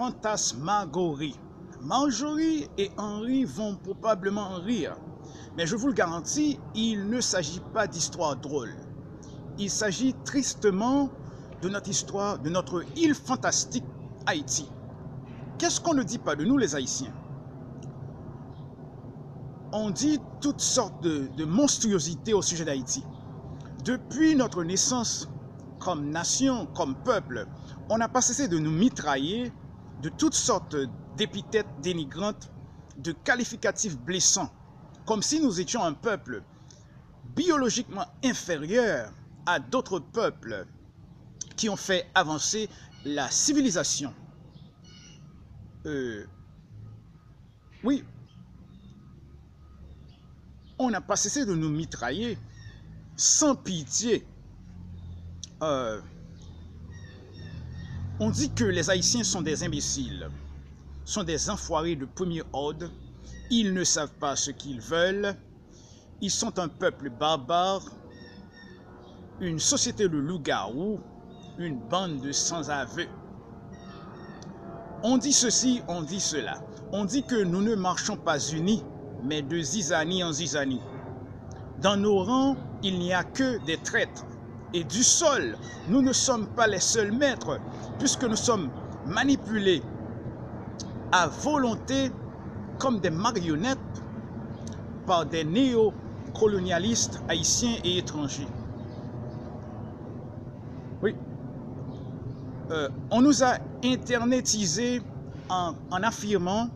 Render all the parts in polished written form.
fantasmagorie. Marjorie et Henri vont probablement rire, mais je vous le garantis, il ne s'agit pas d'histoire drôle. Il s'agit tristement de notre histoire, de notre île fantastique, Haïti. Qu'est-ce qu'on ne dit pas de nous les Haïtiens? On dit toutes sortes de monstruosités au sujet d'Haïti. Depuis notre naissance comme nation, comme peuple, on n'a pas cessé de nous mitrailler de toutes sortes d'épithètes dénigrantes, de qualificatifs blessants, comme si nous étions un peuple biologiquement inférieur à d'autres peuples qui ont fait avancer la civilisation. Oui, on n'a pas cessé de nous mitrailler sans pitié. On dit que les Haïtiens sont des imbéciles, sont des enfoirés de premier ordre, ils ne savent pas ce qu'ils veulent, ils sont un peuple barbare, une société de loups-garous, une bande de sans-aveux. On dit ceci, on dit cela. On dit que nous ne marchons pas unis, mais de zizanie en zizanie. Dans nos rangs, il n'y a que des traîtres. Et du sol, nous ne sommes pas les seuls maîtres, puisque nous sommes manipulés à volonté comme des marionnettes par des néocolonialistes haïtiens et étrangers. Oui. On nous a internetisés en affirmant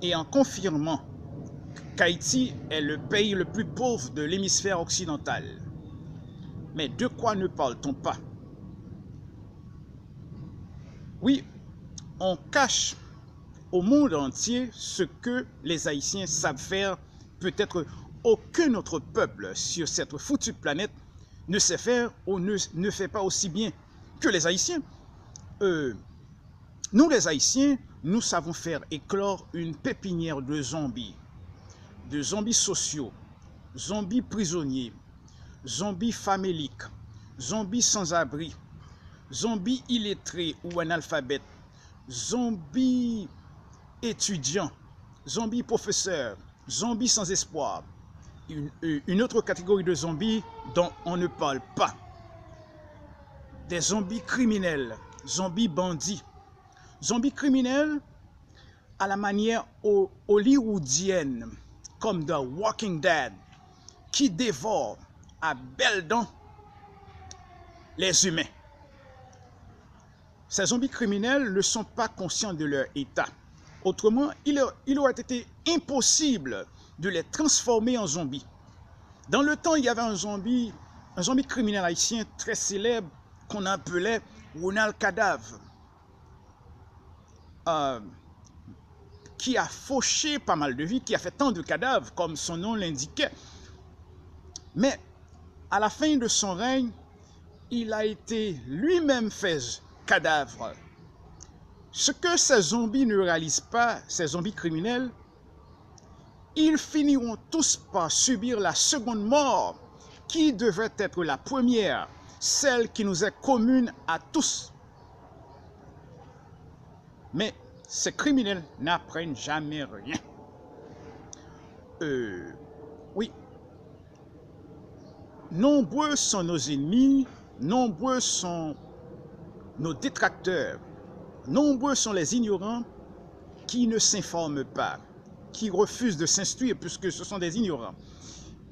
et en confirmant qu'Haïti est le pays le plus pauvre de l'hémisphère occidental. Mais de quoi ne parle-t-on pas? Oui, on cache au monde entier ce que les Haïtiens savent faire. Peut-être aucun autre peuple sur cette foutue planète ne sait faire ou ne fait pas aussi bien que les Haïtiens. Nous les Haïtiens, nous savons faire éclore une pépinière de zombies sociaux, zombies prisonniers, zombies faméliques, zombies sans-abri, zombies illettrés ou analphabètes, zombies étudiants, zombies professeurs, zombies sans espoir. Une autre catégorie de zombies dont on ne parle pas. Des zombies criminels, zombies bandits. Zombies criminels à la manière hollywoodienne, comme The Walking Dead, qui dévorent à belles dents les humains. Ces zombies criminels ne sont pas conscients de leur état. Autrement, il aurait été impossible de les transformer en zombies. Dans le temps, il y avait un zombie criminel haïtien très célèbre qu'on appelait Ronald Cadavre, qui a fauché pas mal de vies, qui a fait tant de cadavres, comme son nom l'indiquait. Mais à la fin de son règne, il a été lui-même fait cadavre. Ce que ces zombies ne réalisent pas, ces zombies criminels, ils finiront tous par subir la seconde mort, qui devrait être la première, celle qui nous est commune à tous. Mais ces criminels n'apprennent jamais rien. Oui. Nombreux sont nos ennemis, nombreux sont nos détracteurs, nombreux sont les ignorants qui ne s'informent pas, qui refusent de s'instruire puisque ce sont des ignorants.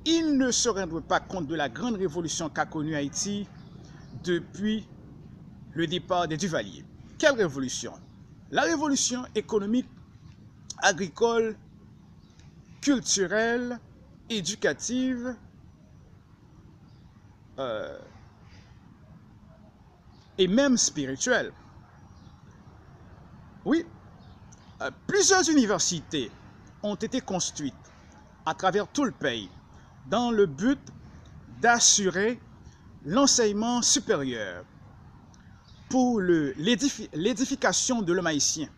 Ils ne se rendent pas compte de la grande révolution qu'a connue Haïti depuis le départ des Duvaliers. Quelle révolution? La révolution économique, agricole, culturelle, éducative, et même spirituelle. Oui, plusieurs universités ont été construites à travers tout le pays dans le but d'assurer l'enseignement supérieur pour l'édification de l'homme haïtien.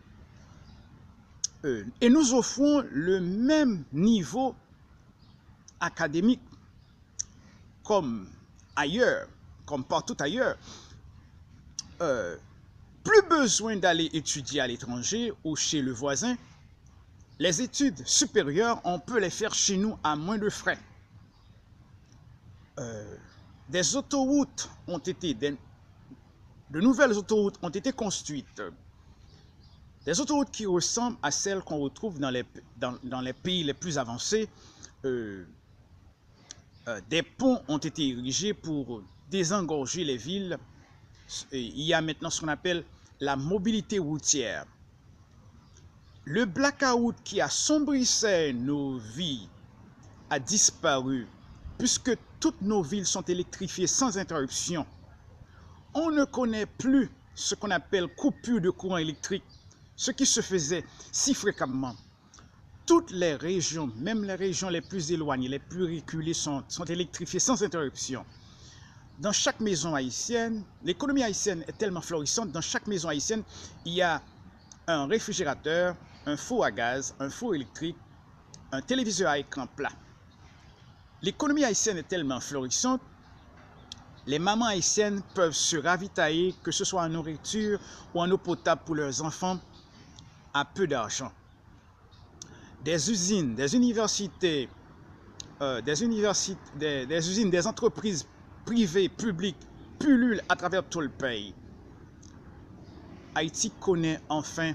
Et nous offrons le même niveau académique comme ailleurs, comme partout ailleurs. Plus besoin d'aller étudier à l'étranger ou chez le voisin. Les études supérieures, on peut les faire chez nous à moins de frais. Des autoroutes ont été, de nouvelles autoroutes ont été construites. Des autoroutes qui ressemblent à celles qu'on retrouve dans les pays les plus avancés. Des ponts ont été érigés pour désengorger les villes. Il y a maintenant ce qu'on appelle la mobilité routière. Le blackout qui assombrissait nos vies a disparu puisque toutes nos villes sont électrifiées sans interruption. On ne connaît plus ce qu'on appelle coupure de courant électrique, ce qui se faisait si fréquemment. Toutes les régions, même les régions les plus éloignées, les plus reculées, sont électrifiées sans interruption. Dans chaque maison haïtienne, l'économie haïtienne est tellement florissante, dans chaque maison haïtienne, il y a un réfrigérateur, un four à gaz, un four électrique, un téléviseur à écran plat. L'économie haïtienne est tellement florissante, les mamans haïtiennes peuvent se ravitailler, que ce soit en nourriture ou en eau potable pour leurs enfants, à peu d'argent. Des usines, des universités, des entreprises privées, publiques, pullulent à travers tout le pays. Haïti connaît enfin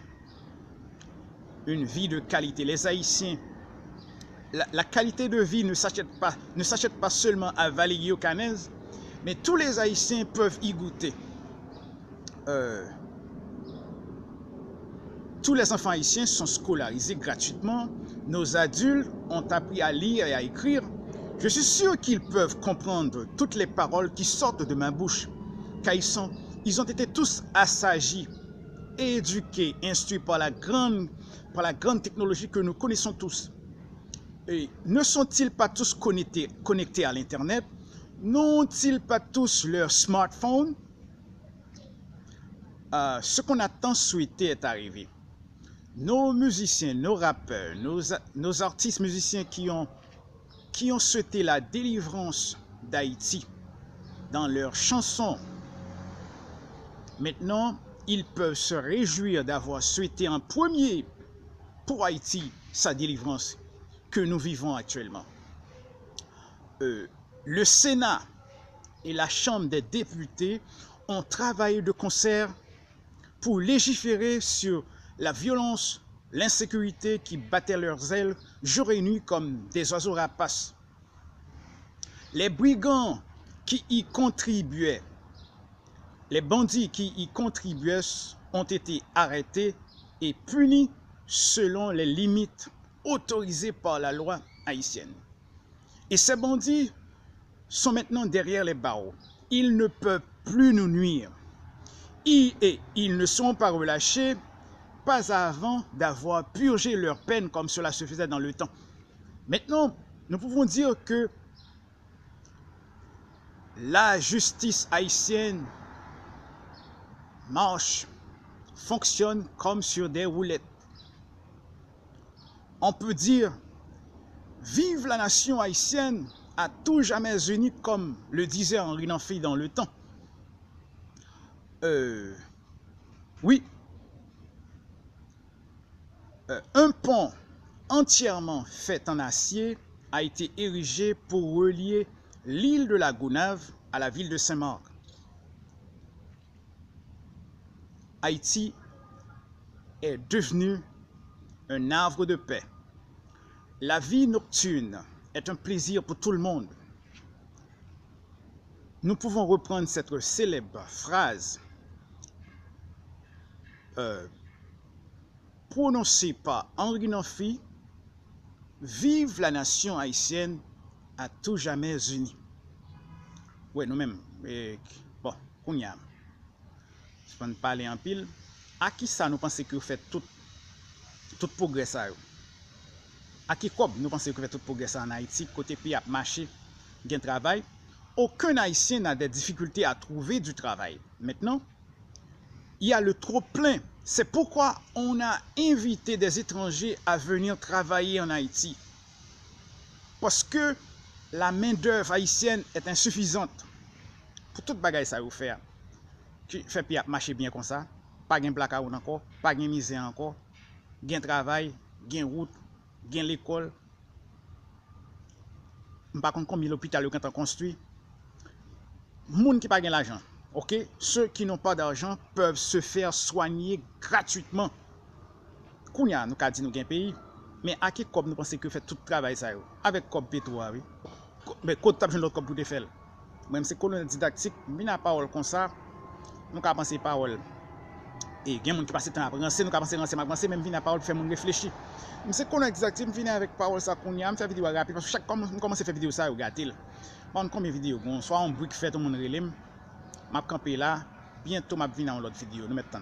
une vie de qualité. Les Haïtiens, la qualité de vie ne s'achète pas seulement à Vallée-Guillaume-Canez, mais tous les Haïtiens peuvent y goûter. Tous les enfants haïtiens sont scolarisés gratuitement. Nos adultes ont appris à lire et à écrire. Je suis sûr qu'ils peuvent comprendre toutes les paroles qui sortent de ma bouche, car ils ont été tous assagis, éduqués, instruits par la grande technologie que nous connaissons tous. Et ne sont-ils pas tous connectés à l'Internet? N'ont-ils pas tous leur smartphone? Ce qu'on a tant souhaité est arrivé. Nos musiciens, nos rappeurs, nos artistes musiciens qui ont souhaité la délivrance d'Haïti dans leurs chansons, maintenant, ils peuvent se réjouir d'avoir souhaité en premier pour Haïti sa délivrance que nous vivons actuellement. Le Sénat et la Chambre des députés ont travaillé de concert pour légiférer sur la violence, l'insécurité qui battaient leurs ailes jour et nuit comme des oiseaux rapaces. Les brigands qui y contribuaient, les bandits qui y contribuaient ont été arrêtés et punis selon les limites autorisées par la loi haïtienne. Et ces bandits sont maintenant derrière les barreaux. Ils ne peuvent plus nous nuire. Et ils ne seront pas relâchés pas avant d'avoir purgé leur peine comme cela se faisait dans le temps. Maintenant, nous pouvons dire que la justice haïtienne marche, fonctionne comme sur des roulettes. On peut dire, vive la nation haïtienne à tout jamais unie, comme le disait Henri Nanfille dans le temps. Oui, un pont entièrement fait en acier a été érigé pour relier l'île de la Gounave à la ville de Saint-Marc. Haïti est devenu un havre de paix. La vie nocturne est un plaisir pour tout le monde. Nous pouvons reprendre cette célèbre phrase prononcée par Henri Nanfille: vive la nation haïtienne à tout jamais unie. Oui, nous-mêmes, bon, on y a. Je peux parler en pile. À qui ça nous pensons que vous faites tout progrès ça? À qui quoi nous pensons que vous faites tout progrès ça en Haïti, côté pays à marché, gain travail? Aucun Haïtien n'a des difficultés à trouver du travail. Maintenant, il y a le trop-plein. C'est pourquoi on a invité des étrangers à venir travailler en Haïti. Parce que la main-d'œuvre haïtienne est insuffisante pour toute bagaille ça vous faire. Qui fait puis marcher bien comme ça. pas gen blackout encore, pas gen misère encore, gen travail, gen route, gen l'école. Par contre, combien l'hôpital yo quand construit, moun qui pas gen l'argent, ok? Ceux qui n'ont pas d'argent peuvent se faire soigner gratuitement. Kounya, nous ka dit nous gen pays, mais à qui comme nous pensons que fait tout travail ça yo? Avec comme pétro, oui. Mais quand tu as l'autre comme pour te faire. Même si colonel didactique, vient à parole comme ça, nous ka penser parole. Et gen moun qui passe temps à penser, nous ka penser renseignement, même vient à parole faire moun réfléchir. C'est colonel didactique, vient avec parole ça kounya, me faire vidéo rapide parce que chaque comme nous commence à faire vidéo ça, regardez. Bon, combien de vidéos bon, soit on bruit fait tout le monde relève. M'a campé là, bientôt m'a venir dans l'autre vidéo, nous mettons